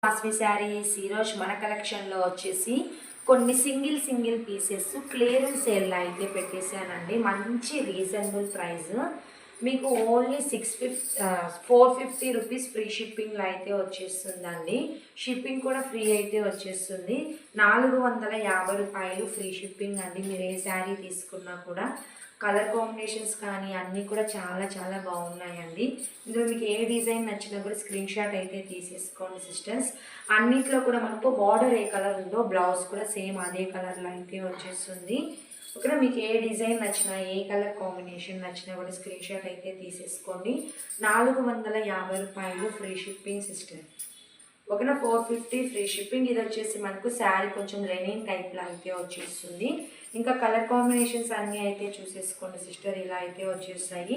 వాస్వి శారీస్ ఈరోజు మన కలెక్షన్లో వచ్చేసి కొన్ని సింగిల్ పీసెస్ క్లియరెన్స్ సేల్లో అయితే పెట్టేశానండి. మంచి రీజనబుల్ ప్రైస్, మీకు ఓన్లీ 450 రూపీస్ ఫ్రీ షిప్పింగ్లో అయితే వచ్చేస్తుందండి. షిప్పింగ్ కూడా ఫ్రీ అయితే వచ్చేస్తుంది. 450 రూపాయలు ఫ్రీ షిప్పింగ్ అండి. మీరు ఏ శారీ తీసుకున్నా కూడా కలర్ కాంబినేషన్స్ కానీ అన్నీ కూడా చాలా బాగున్నాయండి. ఇందులో మీకు ఏ డిజైన్ నచ్చినా కూడా స్క్రీన్ షాట్ అయితే తీసేసుకోండి సిస్టర్స్. అన్నిట్లో కూడా మనకు బార్డర్ ఏ కలర్ ఉందో బ్లౌజ్ కూడా సేమ్ అదే కలర్లో అయితే వచ్చేస్తుంది. ఓకేనా, మీకు ఏ డిజైన్ నచ్చినా ఏ కలర్ కాంబినేషన్ నచ్చినా కూడా స్క్రీన్ షాట్ అయితే తీసేసుకోండి. 450 రూపాయలు ఫ్రీ షిప్పింగ్ సిస్టర్. ఓకేనా, 450 ఫ్రీ షిప్పింగ్. ఇది వచ్చేసి మనకు శారీ కొంచెం లెనిన్ టైప్లో అయితే వచ్చేస్తుంది. ఇంకా కలర్ కాంబినేషన్స్ అన్నీ అయితే చూసేసుకోండి సిస్టర్, ఇలా అయితే వచ్చేస్తాయి.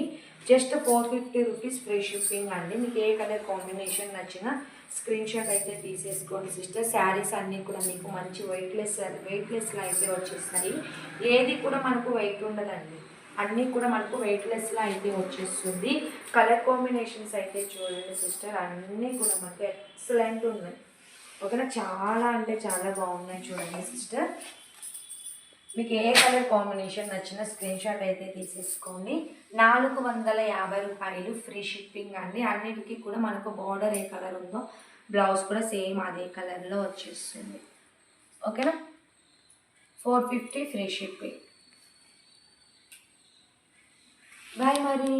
జస్ట్ 450 రూపీస్ ఫ్రీ షిప్పింగ్ అండి. మీకు ఏ కలర్ కాంబినేషన్ నచ్చినా స్క్రీన్ షాట్ అయితే తీసేసుకోండి సిస్టర్. శారీస్ అన్నీ కూడా మీకు మంచి వెయిట్లెస్లో అయితే వచ్చేస్తాయి. ఏది కూడా మనకు వెయిట్ ఉండదండి, అన్నీ కూడా మనకు వెయిట్లెస్లో అయితే వచ్చేస్తుంది. కలర్ కాంబినేషన్స్ అయితే చూడండి సిస్టర్, అన్నీ కూడా మనకు ఎక్సలెంట్ ఉన్నాయి. ఓకేనా, చాలా అంటే చాలా బాగున్నాయి చూడండి సిస్టర్. మీకు ఏ కలర్ కాంబినేషన్ నచ్చిన స్క్రీన్ షాట్ అయితే తీసేసుకోండి. 450 రూపాయలు ఫ్రీ షిప్పింగ్ అండి. అన్నిటికీ కూడా మనకు బార్డర్ ఏ కలర్ ఉందో బ్లౌజ్ కూడా సేమ్ అదే కలర్లో వచ్చేస్తుంది. ఓకేనా, 450 ఫ్రీ షిప్పింగ్. బాయ్ మరి.